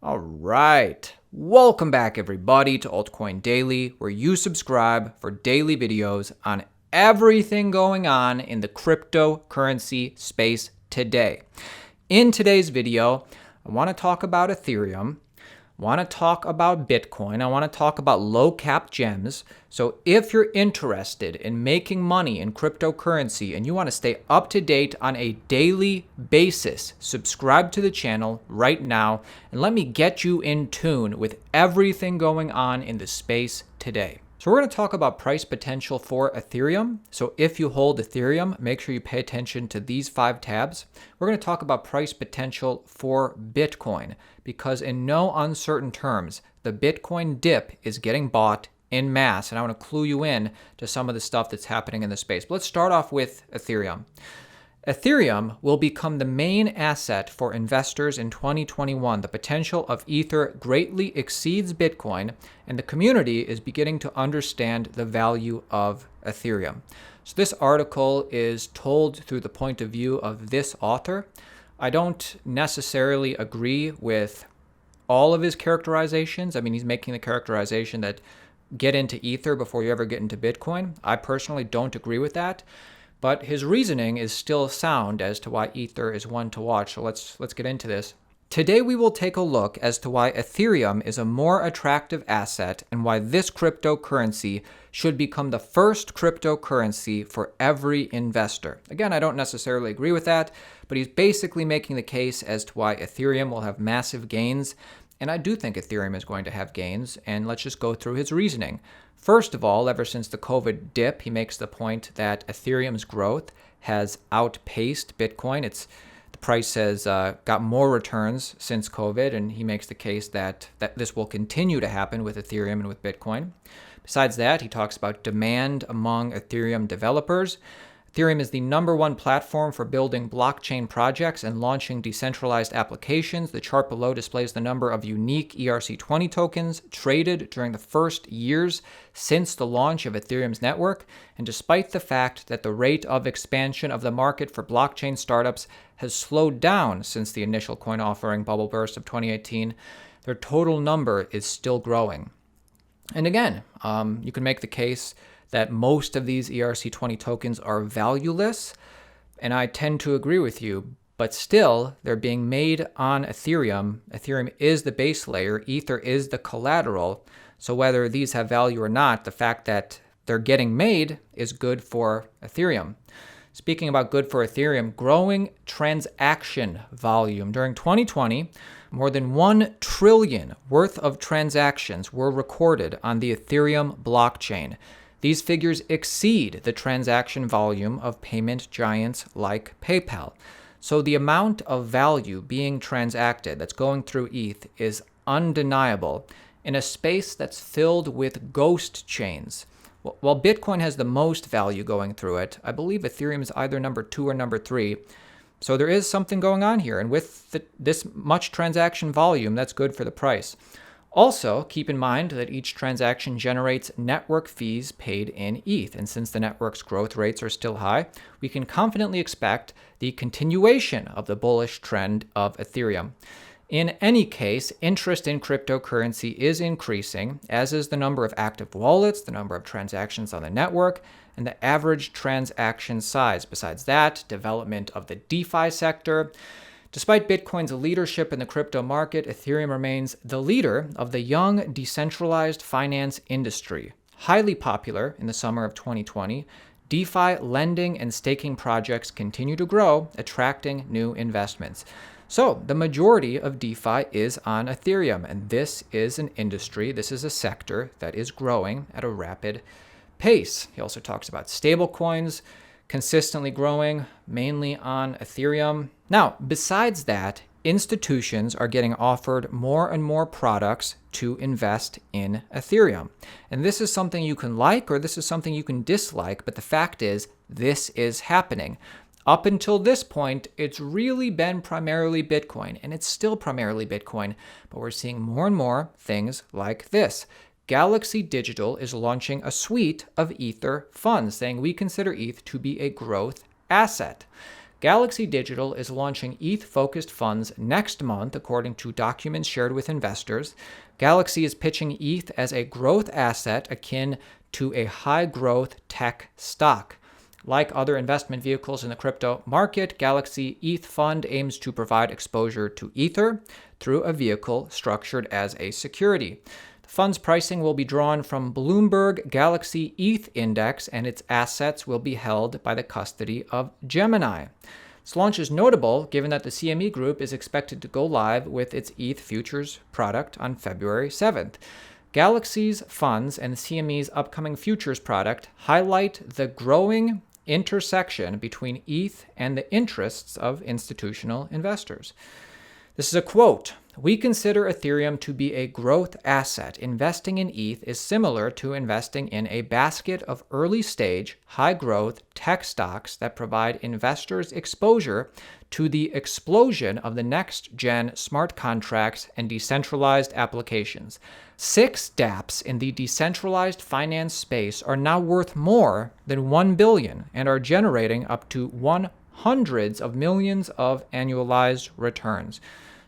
All right. Welcome back, everybody, to Altcoin Daily, where you subscribe for daily videos on everything going on in the cryptocurrency space today. In today's video, I want to talk about Ethereum. I want to talk about Bitcoin. I want to talk about low cap gems. So if you're interested in making money in cryptocurrency and you want to stay up to date on a daily basis, subscribe to the channel right now and let me get you in tune with everything going on in the space today. So we're going to talk about price potential for Ethereum. So if you hold Ethereum, make sure you pay attention to these 5 tabs. We're going to talk about price potential for Bitcoin because in no uncertain terms, the Bitcoin dip is getting bought en masse. And I want to clue you in to some of the stuff that's happening in the space. But let's start off with Ethereum. Ethereum will become the main asset for investors in 2021. The potential of Ether greatly exceeds Bitcoin, and the community is beginning to understand the value of Ethereum. So this article is told through the point of view of this author. I don't necessarily agree with all of his characterizations. I mean, he's making the characterization that get into Ether before you ever get into Bitcoin. I personally don't agree with that. But his reasoning is still sound as to why Ether is one to watch. So let's get into this. Today we will take a look as to why Ethereum is a more attractive asset and why this cryptocurrency should become the first cryptocurrency for every investor. Again, I don't necessarily agree with that, but he's basically making the case as to why Ethereum will have massive gains. And I do think Ethereum is going to have gains, and let's just go through his reasoning. First of all, ever since the COVID dip, he makes the point that Ethereum's growth has outpaced Bitcoin. The price has got more returns since COVID, and he makes the case that this will continue to happen with Ethereum and with Bitcoin. Besides that, he talks about demand among Ethereum developers. Ethereum is the #1 platform for building blockchain projects and launching decentralized applications. The chart below displays the number of unique ERC20 tokens traded during the first years since the launch of Ethereum's network. And despite the fact that the rate of expansion of the market for blockchain startups has slowed down since the initial coin offering bubble burst of 2018, their total number is still growing. And again, you can make the case that most of these ERC20 tokens are valueless, and I tend to agree with you, but still, they're being made on Ethereum. Ethereum is the base layer, Ether is the collateral, so whether these have value or not, the fact that they're getting made is good for Ethereum. Speaking about good for Ethereum, growing transaction volume. During 2020, more than 1 trillion worth of transactions were recorded on the Ethereum blockchain. These figures exceed the transaction volume of payment giants like PayPal. So the amount of value being transacted that's going through ETH is undeniable in a space that's filled with ghost chains. While Bitcoin has the most value going through it, I believe Ethereum is either number 2 or number 3. So there is something going on here. And with this much transaction volume, that's good for the price. Also, keep in mind that each transaction generates network fees paid in ETH, and since the network's growth rates are still high, we can confidently expect the continuation of the bullish trend of Ethereum. In any case, interest in cryptocurrency is increasing, as is the number of active wallets, the number of transactions on the network, and the average transaction size. Besides that, development of the DeFi sector. Despite Bitcoin's leadership in the crypto market, Ethereum remains the leader of the young decentralized finance industry. Highly popular in the summer of 2020, DeFi lending and staking projects continue to grow, attracting new investments. So the majority of DeFi is on Ethereum, and this is an industry, this is a sector that is growing at a rapid pace. He also talks about stablecoins consistently growing, mainly on Ethereum. Now, besides that, institutions are getting offered more and more products to invest in Ethereum. And this is something you can like or this is something you can dislike, but the fact is, this is happening. Up until this point, it's really been primarily Bitcoin, and it's still primarily Bitcoin, but we're seeing more and more things like this. Galaxy Digital is launching a suite of Ether funds, saying we consider ETH to be a growth asset. Galaxy Digital is launching ETH-focused funds next month, according to documents shared with investors. Galaxy is pitching ETH as a growth asset akin to a high-growth tech stock. Like other investment vehicles in the crypto market, Galaxy ETH Fund aims to provide exposure to Ether through a vehicle structured as a security. The fund's pricing will be drawn from Bloomberg Galaxy ETH Index, and its assets will be held by the custody of Gemini. This launch is notable given that the CME Group is expected to go live with its ETH futures product on February 7th. Galaxy's funds and CME's upcoming futures product highlight the growing intersection between ETH and the interests of institutional investors. This is a quote. "We consider Ethereum to be a growth asset. Investing in ETH is similar to investing in a basket of early-stage, high-growth tech stocks that provide investors exposure to the explosion of the next-gen smart contracts and decentralized applications. 6 dApps in the decentralized finance space are now worth more than $1 billion and are generating up to hundreds of millions of annualized returns."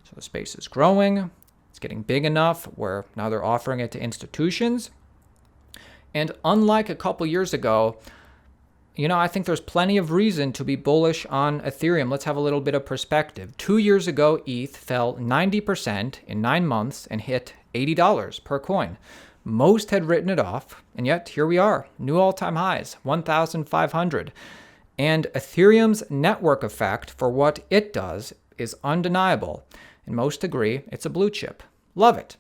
So the space is growing. It's getting big enough where now they're offering it to institutions. And unlike a couple years ago, I think there's plenty of reason to be bullish on Ethereum. Let's have a little bit of perspective. 2 years ago, ETH fell 90% in 9 months and hit $80 per coin. Most had written it off, and yet here we are, new all-time highs, 1,500. And Ethereum's network effect for what it does is undeniable, and most agree it's a blue chip. Love it.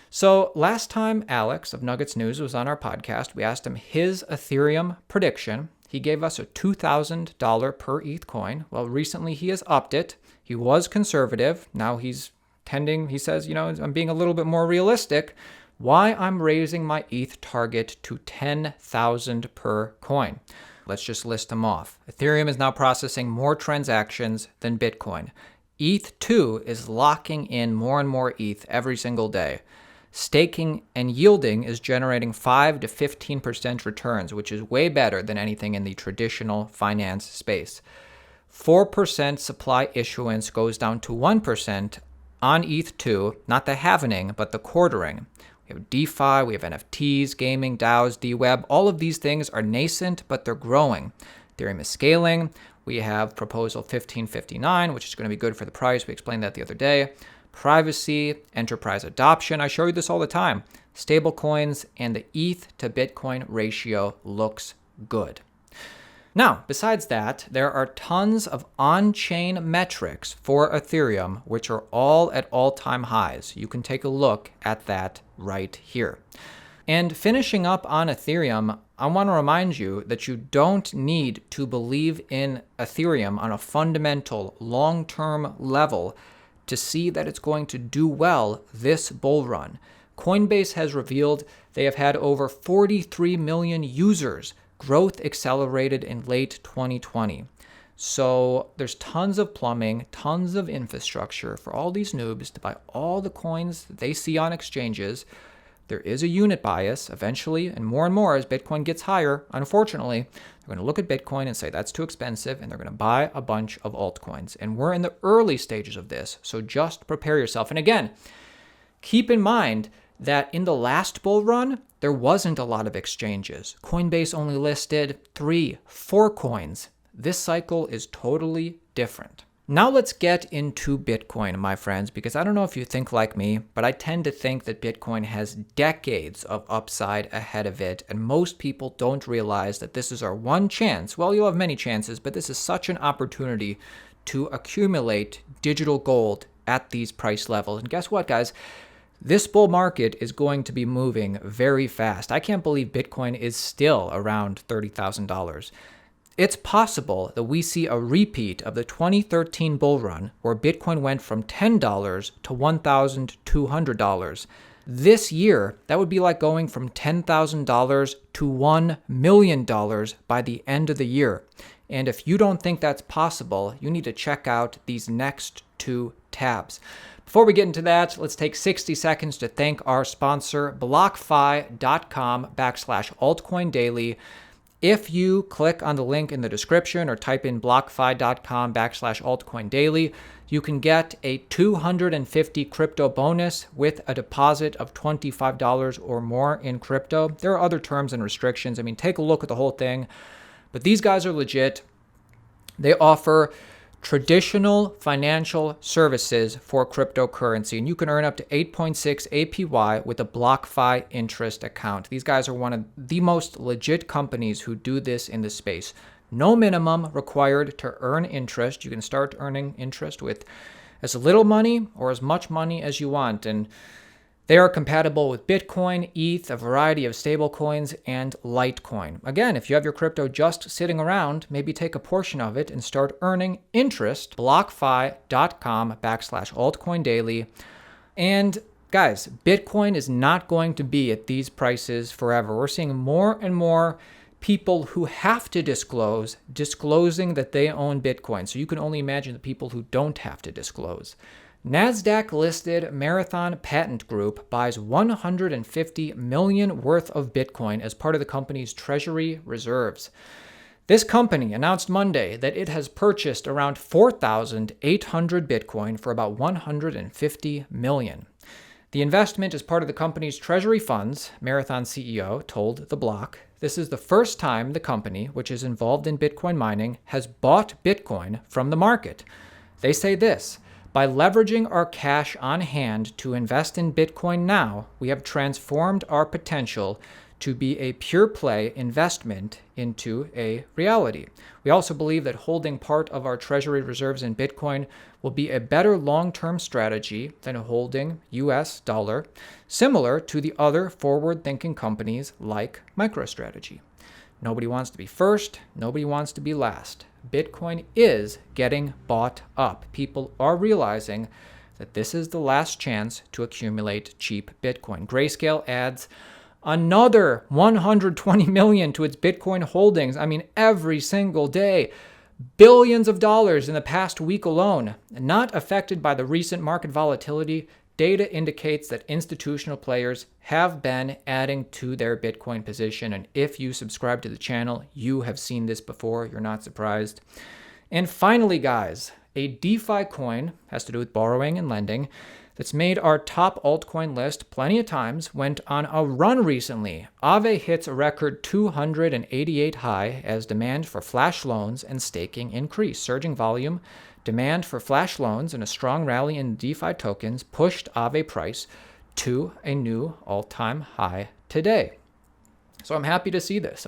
So last time Alex of Nuggets News was on our podcast, we asked him his Ethereum prediction. He gave us a $2,000 per ETH coin. Well, recently he has upped it. He was conservative. Now he says, I'm being a little bit more realistic. Why I'm raising my ETH target to 10,000 per coin. Let's just list them off. Ethereum is now processing more transactions than Bitcoin. ETH2 is locking in more and more ETH every single day. Staking and yielding is generating 5 to 15% returns, which is way better than anything in the traditional finance space. 4% supply issuance goes down to 1% on ETH2, not the halvening, but the quartering. We have DeFi, we have NFTs, gaming, DAOs, DWeb. All of these things are nascent, but they're growing. Ethereum is scaling. We have proposal 1559, which is going to be good for the price. We explained that the other day. Privacy, enterprise adoption. I show you this all the time. Stablecoins and the ETH to Bitcoin ratio looks good. Now, besides that, there are tons of on-chain metrics for Ethereum, which are all at all-time highs. You can take a look at that right here. And finishing up on Ethereum, I want to remind you that you don't need to believe in Ethereum on a fundamental, long-term level to see that it's going to do well this bull run. Coinbase has revealed they have had over 43 million users. Growth accelerated in late 2020. So there's tons of plumbing, tons of infrastructure for all these noobs to buy all the coins that they see on exchanges. There is a unit bias eventually, and more as Bitcoin gets higher. Unfortunately, they're going to look at Bitcoin and say that's too expensive, and they're going to buy a bunch of altcoins. And we're in the early stages of this, so just prepare yourself. And again, keep in mind that in the last bull run, there wasn't a lot of exchanges. Coinbase only listed 3-4 coins. This cycle is totally different. Now let's get into Bitcoin, my friends, because I don't know if you think like me, but I tend to think that Bitcoin has decades of upside ahead of it, and most people don't realize that this is our one chance. Well, you'll have many chances, but this is such an opportunity to accumulate digital gold at these price levels. And guess what, guys? This bull market is going to be moving very fast. I can't believe Bitcoin is still around $30,000. It's possible that we see a repeat of the 2013 bull run where Bitcoin went from $10 to $1,200. This year, that would be like going from $10,000 to $1 million by the end of the year. And if you don't think that's possible, you need to check out these next 2 tabs. Before we get into that, let's take 60 seconds to thank our sponsor, BlockFi.com/Altcoin Daily. If you click on the link in the description or type in blockfi.com/altcoin daily, you can get a 250 crypto bonus with a deposit of $25 or more in crypto. There are other terms and restrictions. I mean, take a look at the whole thing. But these guys are legit. They offer traditional financial services for cryptocurrency, and you can earn up to 8.6 APY with a BlockFi interest account. These guys are one of the most legit companies who do this in the space. No minimum required to earn interest. You can start earning interest with as little money or as much money as you want, and they are compatible with Bitcoin, ETH, a variety of stablecoins, and Litecoin. Again, if you have your crypto just sitting around, maybe take a portion of it and start earning interest. BlockFi.com/altcoin daily. And guys, Bitcoin is not going to be at these prices forever. We're seeing more and more people who have to disclosing that they own Bitcoin. So you can only imagine the people who don't have to disclose. NASDAQ-listed Marathon Patent Group buys $150 million worth of Bitcoin as part of the company's treasury reserves. This company announced Monday that it has purchased around 4,800 Bitcoin for about $150 million. The investment is part of the company's treasury funds, Marathon CEO told The Block. This is the first time the company, which is involved in Bitcoin mining, has bought Bitcoin from the market. They say this: by leveraging our cash on hand to invest in Bitcoin now, we have transformed our potential to be a pure play investment into a reality. We also believe that holding part of our treasury reserves in Bitcoin will be a better long-term strategy than holding US dollar, similar to the other forward-thinking companies like MicroStrategy. Nobody wants to be first, nobody wants to be last. Bitcoin is getting bought up. People are realizing that this is the last chance to accumulate cheap Bitcoin. Grayscale adds another 120 million to its Bitcoin holdings. I mean, every single day. Billions of dollars in the past week alone. Not affected by the recent market volatility, data indicates that institutional players have been adding to their Bitcoin position. And if you subscribe to the channel, you have seen this before. You're not surprised. And finally, guys, a DeFi coin, has to do with borrowing and lending, that's made our top altcoin list plenty of times, went on a run recently. AAVE hits a record 288 high as demand for flash loans and staking increased. Surging volume, demand for flash loans, and a strong rally in DeFi tokens pushed AAVE price to a new all-time high today. So I'm happy to see this.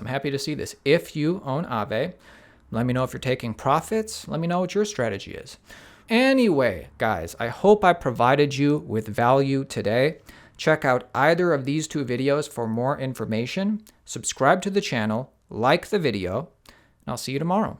If you own AAVE, let me know if you're taking profits. Let me know what your strategy is. Anyway, guys, I hope I provided you with value today. Check out either of these two videos for more information. Subscribe to the channel, like the video, and I'll see you tomorrow.